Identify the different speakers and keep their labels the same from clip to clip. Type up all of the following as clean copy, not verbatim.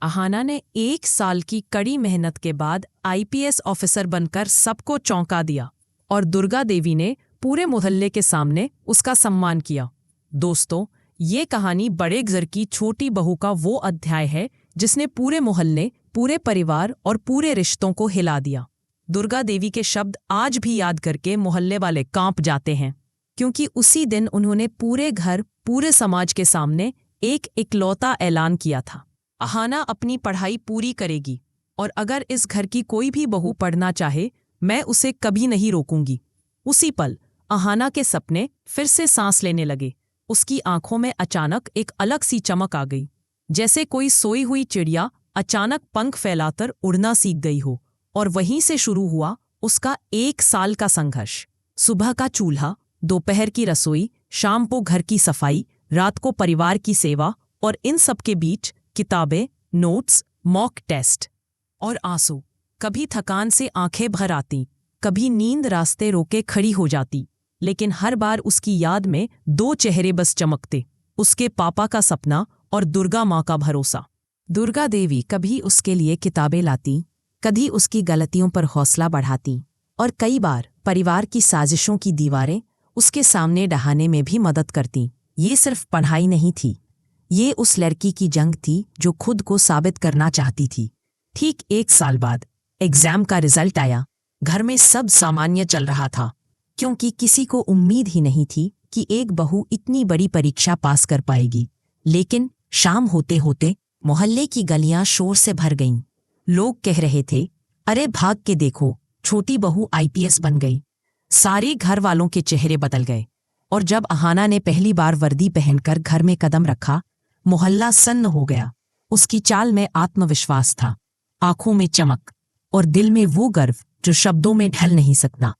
Speaker 1: अहाना ने 1 साल की कड़ी मेहनत के बाद आईपीएस ऑफिसर बनकर सबको चौंका दिया और दुर्गा देवी ने पूरे मोहल्ले के सामने उसका सम्मान किया। दोस्तों, ये कहानी बड़े घर की छोटी बहू का वो अध्याय है जिसने पूरे मोहल्ले, पूरे परिवार और पूरे रिश्तों को हिला दिया। दुर्गा देवी के शब्द आज भी याद करके मोहल्ले वाले कांप जाते हैं, क्योंकि उसी दिन उन्होंने पूरे घर, पूरे समाज के सामने एक इकलौता ऐलान किया था, अहाना अपनी पढ़ाई पूरी करेगी और अगर इस घर की कोई भी बहू पढ़ना चाहे मैं उसे कभी नहीं रोकूंगी। उसी पल अहाना के सपने फिर से सांस लेने लगे। उसकी आंखों में अचानक एक अलग सी चमक आ गई, जैसे कोई सोई हुई चिड़िया अचानक पंख फैलाकर उड़ना सीख गई हो। और वहीं से शुरू हुआ उसका 1 साल का संघर्ष। सुबह का चूल्हा, दोपहर की रसोई, शाम को घर की सफाई, रात को परिवार की सेवा और इन सब के बीच किताबें, नोट्स, मॉक टेस्ट और आंसू। कभी थकान से आंखें भर आती, कभी नींद रास्ते रोके खड़ी हो जाती, लेकिन हर बार उसकी याद में 2 चेहरे बस चमकते, उसके पापा का सपना और दुर्गा माँ का भरोसा। दुर्गा देवी कभी उसके लिए किताबें लाती, कभी उसकी गलतियों पर हौसला बढ़ाती और कई बार परिवार की साजिशों की दीवारें उसके सामने ढहाने में भी मदद करती। ये सिर्फ पढ़ाई नहीं थी, ये उस लड़की की जंग थी जो खुद को साबित करना चाहती थी। ठीक 1 साल बाद एग्जाम का रिजल्ट आया। घर में सब सामान्य चल रहा था, क्योंकि किसी को उम्मीद ही नहीं थी कि एक बहू इतनी बड़ी परीक्षा पास कर पाएगी। लेकिन शाम होते होते मोहल्ले की गलियां शोर से भर गईं। लोग कह रहे थे, अरे भाग के देखो, छोटी बहू आईपीएस बन गई। सारे घर वालों के चेहरे बदल गए और जब अहाना ने पहली बार वर्दी पहनकर घर में कदम रखा, मोहल्ला सन्न हो गया। उसकी चाल में आत्मविश्वास था, आंखों में चमक और दिल में वो गर्व जो शब्दों में ढल नहीं सकता।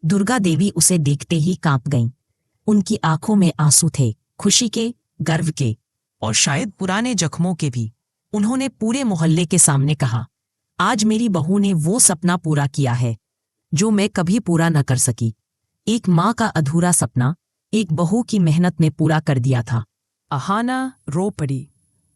Speaker 1: दुर्गा देवी उसे देखते ही कांप गईं। उनकी आंखों में आंसू थे, खुशी के, गर्व के और शायद पुराने जख्मों के भी। उन्होंने पूरे मोहल्ले के सामने कहा, आज मेरी बहू ने वो सपना पूरा किया है जो मैं कभी पूरा न कर सकी। एक माँ का अधूरा सपना एक बहू की मेहनत ने पूरा कर दिया था। अहाना रो पड़ी।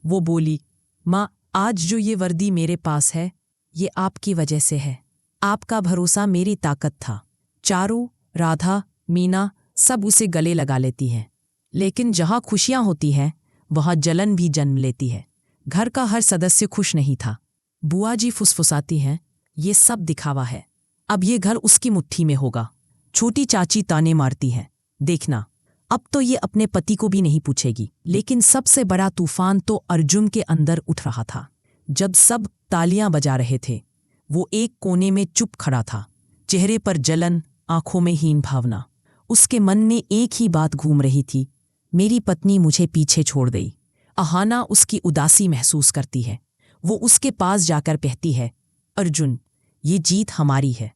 Speaker 1: वो बोली, माँ, आज जो ये वर्दी मेरे पास है, ये आपकी वजह से है। आपका भरोसा मेरी ताकत था। चारू, राधा, मीना सब उसे गले लगा लेती हैं, लेकिन जहाँ खुशियाँ होती हैं वहाँ जलन भी जन्म लेती है। घर का हर सदस्य खुश नहीं था। बुआ जी फुसफुसाती हैं, ये सब दिखावा है, अब ये घर उसकी मुट्ठी में होगा। छोटी चाची ताने मारती हैं, देखना अब तो ये अपने पति को भी नहीं पूछेगी। लेकिन सबसे बड़ा तूफान तो अर्जुन के अंदर उठ रहा था। जब सब तालियां बजा रहे थे, वो एक कोने में चुप खड़ा था, चेहरे पर जलन, आंखों में हीन भावना। उसके मन में एक ही बात घूम रही थी, मेरी पत्नी मुझे पीछे छोड़ गई। अहाना उसकी उदासी महसूस करती है। वो उसके पास जाकर कहती है, अर्जुन, ये जीत हमारी है,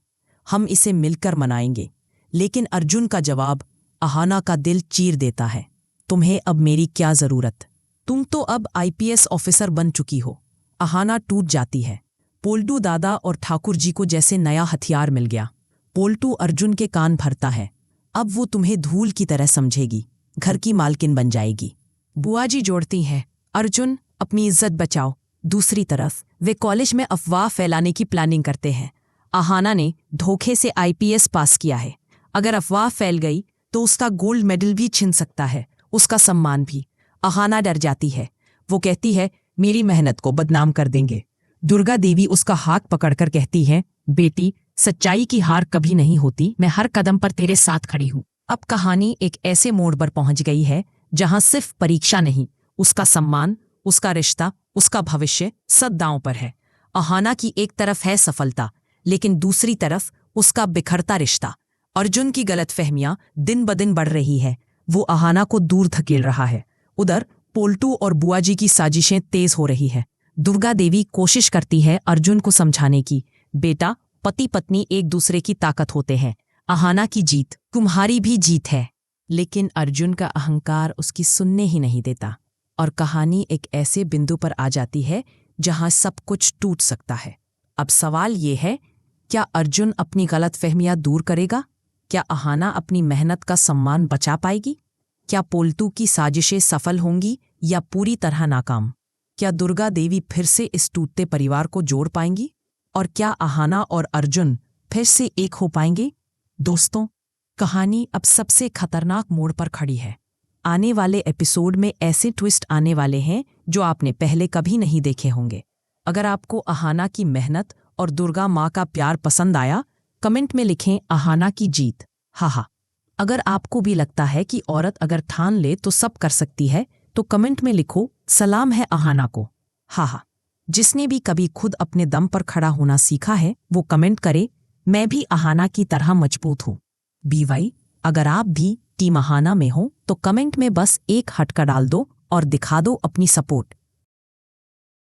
Speaker 1: हम इसे मिलकर मनाएंगे। लेकिन अर्जुन का जवाब अहाना का दिल चीर देता है, तुम्हें अब मेरी क्या जरूरत, तुम तो अब आईपीएस ऑफिसर बन चुकी हो। अहाना टूट जाती है। पोल्टू दादा और ठाकुर जी को जैसे नया हथियार मिल गया। पोल्टू अर्जुन के कान भरता है, अब वो तुम्हें धूल की तरह समझेगी, घर की मालकिन बन जाएगी। बुआ जी जोड़ती हैं, अर्जुन अपनी इज्जत बचाओ। दूसरी तरफ वे कॉलेज में अफवाह फैलाने की प्लानिंग करते हैं। अहाना ने धोखे से आईपीएस पास किया है, अगर अफवाह फैल गई तो उसका गोल्ड मेडल भी छिन सकता है, उसका सम्मान भी। अहाना डर जाती है। वो कहती है, मेरी मेहनत को बदनाम कर देंगे। दुर्गा देवी उसका हाथ पकड़कर कहती है, बेटी, सच्चाई की हार कभी नहीं होती, मैं हर कदम पर तेरे साथ खड़ी हूँ। अब कहानी एक ऐसे मोड़ पर पहुंच गई है जहां सिर्फ परीक्षा नहीं, उसका सम्मान, उसका रिश्ता, उसका भविष्य सब दांव पर है। अहाना की एक तरफ है सफलता, लेकिन दूसरी तरफ उसका बिखरता रिश्ता। अर्जुन की गलतफहमियां दिन ब दिन बढ़ रही है, वो अहाना को दूर धकेल रहा है। उधर पोल्टू और बुआ जी की साजिशें तेज हो रही है। दुर्गा देवी कोशिश करती है अर्जुन को समझाने की, बेटा, पति पत्नी एक दूसरे की ताकत होते हैं, अहाना की जीत तुम्हारी भी जीत है। लेकिन अर्जुन का अहंकार उसकी सुनने ही नहीं देता और कहानी एक ऐसे बिंदु पर आ जाती है जहां सब कुछ टूट सकता है। अब सवाल ये है, क्या अर्जुन अपनी गलतफहमियां दूर करेगा? क्या अहाना अपनी मेहनत का सम्मान बचा पाएगी? क्या पोल्टू की साजिशें सफल होंगी या पूरी तरह नाकाम? क्या दुर्गा देवी फिर से इस टूटते परिवार को जोड़ पाएंगी? और क्या अहाना और अर्जुन फिर से एक हो पाएंगे? दोस्तों, कहानी अब सबसे खतरनाक मोड़ पर खड़ी है। आने वाले एपिसोड में ऐसे ट्विस्ट आने वाले हैं जो आपने पहले कभी नहीं देखे होंगे। अगर आपको अहाना की मेहनत और दुर्गा माँ का प्यार पसंद आया, कमेंट में लिखें अहाना की जीत। हा। अगर आपको भी लगता है कि औरत अगर ठान ले तो सब कर सकती है, तो कमेंट में लिखो सलाम है अहाना को। हा। जिसने भी कभी खुद अपने दम पर खड़ा होना सीखा है वो कमेंट करे, मैं भी अहाना की तरह मजबूत हूँ। बीवाई, अगर आप भी टीम अहाना में हो तो कमेंट में बस एक हटका डाल दो और दिखा दो अपनी सपोर्ट।